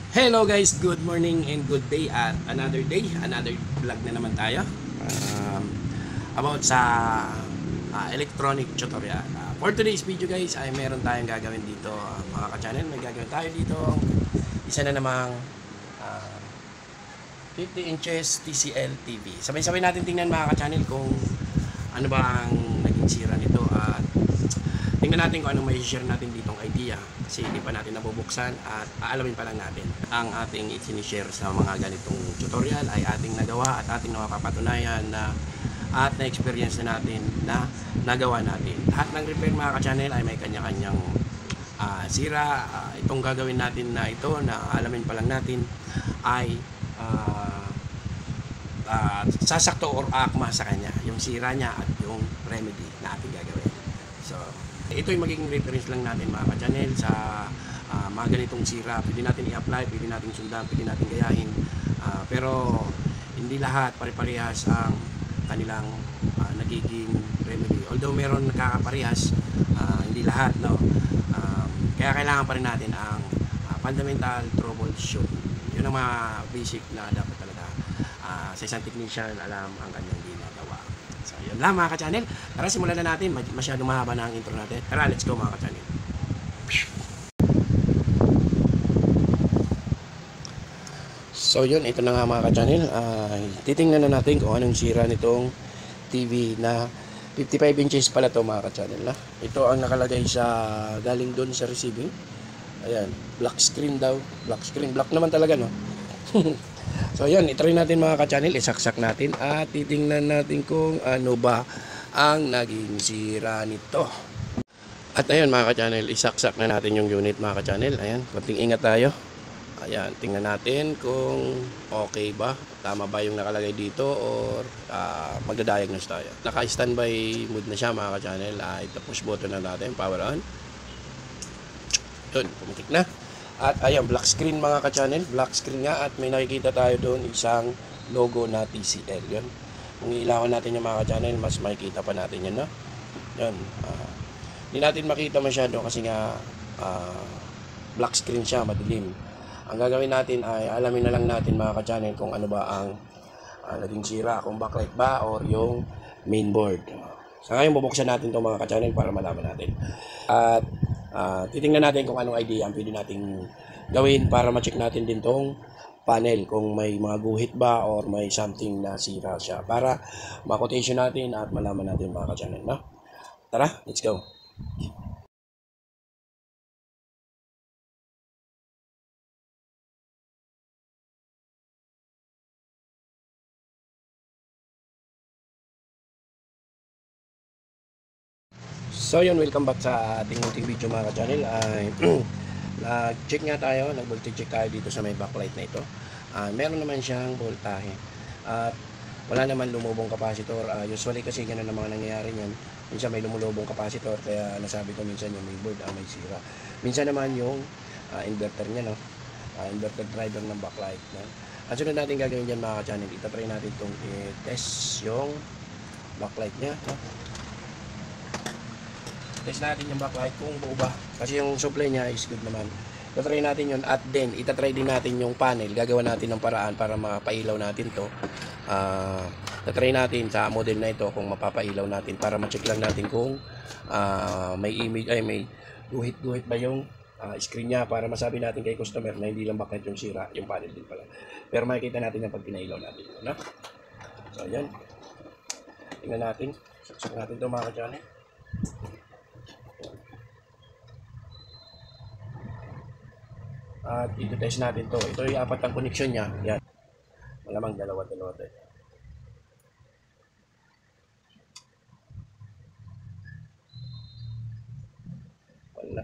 Hello guys, good morning and good day at another day, another vlog na naman tayo about sa electronic tutorial. For today's video guys ay meron tayong gagawin dito mga ka-channel. May gagawin tayo dito isa na namang 50 inches TCL TV. Sabay-sabay natin tingnan mga ka-channel kung ano ba ang naging sira nito at tingnan natin kung anong may share natin ditong idea kasi hindi pa natin nabubuksan at aalamin pa lang natin. Ang ating i-share sa mga ganitong tutorial ay ating nagawa at ating napapatunayan na at na-experience na natin na nagawa natin. Lahat ng repair mga ka-channel ay may kanya-kanyang sira. Itong gagawin natin na ito na alamin pa lang natin ay sasakto or akma sa kanya yung sira niya at yung remedy na ating gagawin. So ito yung magiging reference lang natin mga ka-channel sa mga ganitong sira. Pwede natin i-apply, pwede natin sundan, pwede natin gayahin. Pero hindi lahat pare-parehas ang kanilang nagiging remedy. Although meron nakakaparehas, hindi lahat. No? Kaya kailangan pa rin natin ang fundamental troubleshoot. Yun ang mga basic na dapat talaga sa isang technician alam ang kanyang ginagawa. So, yun lang mga ka-channel. Tara, simulan na natin. Masyadong mahaba na ang intro natin. Tara, let's go mga ka-channel. So, yun. Ito na nga mga ka-channel. Titingnan na natin kung anong sira nitong TV na 55 inches pala to mga ka-channel. Ito ang nakalagay sa galing doon sa receiving. Ayan. Black screen daw. Black screen. Black naman talaga, no? So yun, itry natin mga ka-channel, isaksak natin at titingnan natin kung ano ba ang naging sira nito. At ayun mga ka-channel, isaksak na natin yung unit mga ka-channel. Ayan, konting ingat tayo. Ayan, tingnan natin kung okay ba, tama ba yung nakalagay dito or magda-diagnose tayo. Naka-standby mode na siya mga ka-channel. Ito push button na natin, power on. Yun, pumitik na. At ayan, black screen mga ka-channel, black screen nga at may nakikita tayo doon isang logo na TCL. Yun. Kung ilawan natin yung mga ka-channel, mas makikita pa natin yan, no? Yun. Hindi natin makita masyado kasi nga black screen siya, madilim. Ang gagawin natin ay alamin na lang natin mga ka-channel kung ano ba ang naging sira, kung backlight ba or yung mainboard. So ngayon bubuksan natin itong mga ka-channel para malaman natin. At titingnan natin kung anong idea ang pwede nating gawin para ma-check natin din tong panel kung may mga guhit ba or may something na sira siya para ma-quotation natin at malaman natin mga ka-channel, no? Tara, let's go. So yun, welcome back sa ating munting video mga ka-channel. Nag-check nga tayo, nag-voltage check tayo dito sa may backlight na ito. Meron naman siyang voltahe at wala naman lumubong capacitor. Usually kasi ganun ang mga nangyayari niyan. Minsan may lumulubong capacitor kaya nasabi ko minsan yung mainboard may sira. Minsan naman yung inverter niya, no? Inverter driver ng backlight, no? Ang sunod natin gagawin dyan mga ka-channel, itatry natin itong test yung backlight niya, no? Test natin yung backlight kung buo ba. Kasi yung supply niya is good naman. Itatry natin yun at then itatry din natin yung panel. Gagawa natin ng paraan para mapailaw natin to. Itatry natin sa model na ito kung mapapailaw natin para ma-check lang natin kung may image ay may guhit-guhit ba yung screen niya para masabi natin kay customer na hindi lang backlight yung sira, yung panel din pala. Pero makikita natin yung pag pinailaw natin. No? So yan. Tingnan natin. Saksak natin ito mga ka-channel. At i-test natin to. Ito yung apat ang connection niya. Yan. Malamang dalawa-dalawa to. Wala.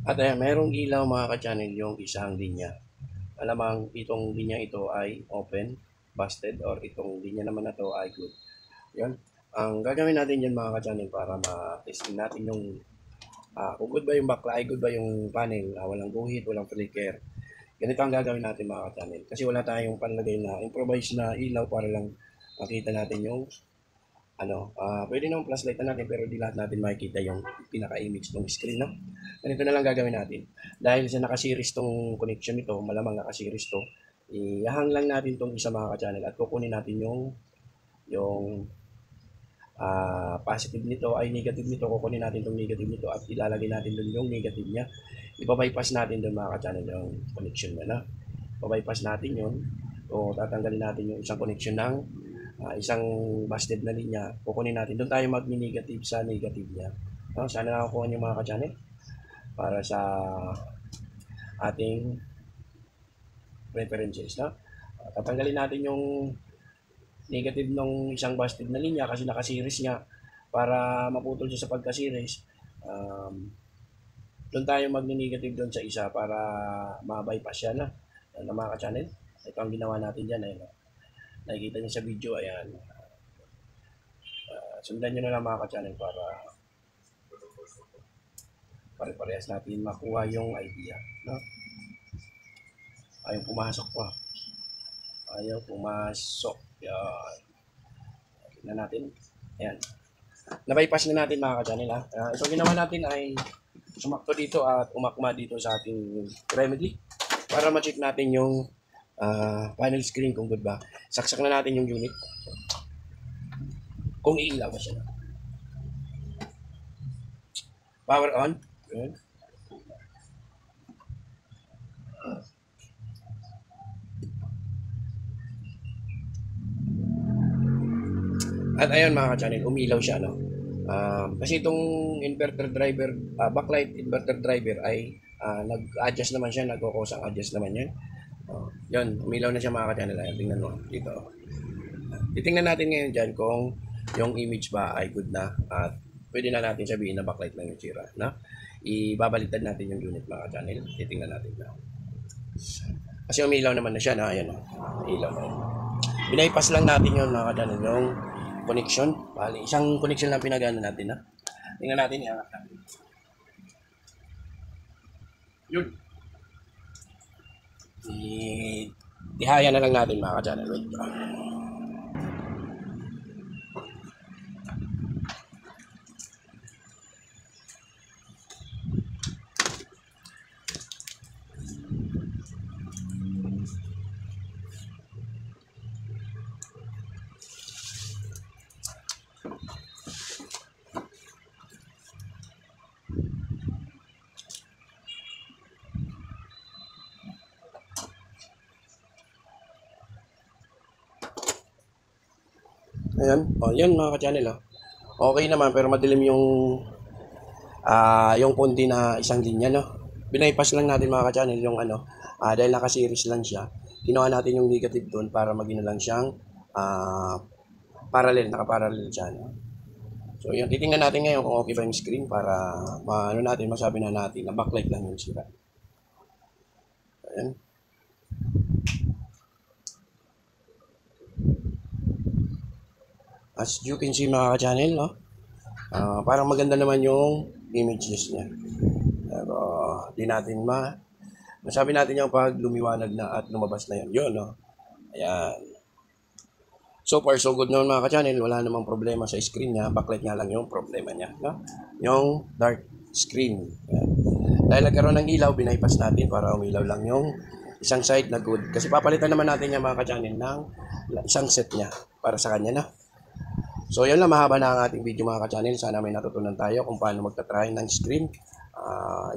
At ayan, mayroong ilaw mga ka-channel yung isang linya. Alamang itong linya ito ay open, busted, or itong linya naman na to ay good. Yan. Ang gagawin natin dyan mga ka-channel para ma-testing natin yung kung good ba yung backlight, good ba yung panel, walang guhit, walang flicker. Ganito ang gagawin natin mga ka-channel. Kasi wala tayong panlagay na improvise na ilaw para lang makita natin yung pwede naman flashlight na natin pero di lahat natin makikita yung pinaka-image ng screen, no? Ganito na lang gagawin natin. Dahil sa naka-series tong connection nito, malamang naka-series to, ihang lang natin tong isa mga ka-channel at kukunin natin yung positive nito ay negative nito, kukunin natin tong negative nito at ilalagay natin doon yung negative niya. Ipa-bypass natin doon mga ka-channel yung connection niya, no? Ipa-bypass natin yun o tatanggalin natin yung isang connection ng isang busted na linya, kukunin natin. Doon tayo mag-negative sa negative niya. No? Sana nakakuha niyo mga ka-channel para sa ating preferences. No? Tatanggalin natin yung negative ng isang busted na linya kasi naka-series nga para maputol siya sa pagka-series. Doon tayo mag-negative doon sa isa para ma-bypass siya na mga ka-channel. Ito ang ginawa natin dyan. Ayun. Nakikita niyo sa video, ayan. Sundan nyo na lang mga ka-channel para pare-parehas natin makuha yung idea. No? Ayaw pumasok pa. Ayaw pumasok. Yan. Tignan natin. Ayan. Nabypass na natin mga ka-channel. So ginawa natin ay sumakto dito at umakma dito sa ating remedy para ma-check natin yung panel screen kung good ba. Saksak na natin yung unit. Kung iilaw ba siya. Power on. Good. At ayun mga ka-channel, umilaw siya, no? Kasi itong inverter driver, backlight inverter driver ay nag-adjust naman siya, nagkukosang adjust naman yan. Yun, umilaw na siya mga ka-channel. Ayan, tingnan mo dito. Titingnan natin ngayon dyan kung yung image ba ay good na at pwede na natin sabihin na backlight lang yung sira. No? Ibabaliktad natin yung unit mga ka-channel. Titingnan natin na. Kasi umilaw naman na siya na. Ayan, ilaw na yun. Binaypass lang natin yun mga ka-channel, yung connection. Bali, isang connection lang pinagano natin. Ha? Tingnan natin. Yun. Ihaya na lang natin mga ka-channel. Wait. Ayan. Yan mga ka-channel. Okay naman pero madilim yung konti na isang linya, no? Binaypass lang natin mga ka-channel yung dahil naka-series lang siya. Ginawa natin yung negative doon para maging lang siyang parallel, naka-parallel siya, no? So yun, titingnan natin ngayon kung okay ba yung screen para masabi na natin na backlight lang yung sira. Ayan. As you can see mga ka-channel, no? Parang maganda naman yung images niya. Pero di natin masabi natin yung pag lumiwanag na at lumabas na yun. Yun, no? Ayan. So far, so good naman mga ka-channel. Wala namang problema sa screen niya. Backlight nga lang yung problema niya. No? Yung dark screen. Ayan. Dahil nagkaroon ng ilaw, binaypass natin para umilaw lang yung isang side na good. Kasi papalitan naman natin yung mga ka-channel ng isang set niya para sa kanya, na. So yan lang, mahaba na ang ating video mga ka-channel. Sana may natutunan tayo kung paano magta-try ng screen.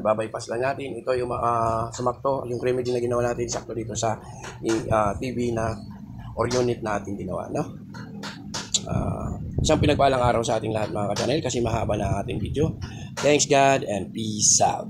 Ibabypass lang natin. Ito yung sumakto, yung remedy na ginawa natin sakto dito sa TV na or unit na ating ginawa, no? Isang pinagpalang araw sa ating lahat mga ka-channel kasi mahaba na ang ating video. Thanks God and peace out.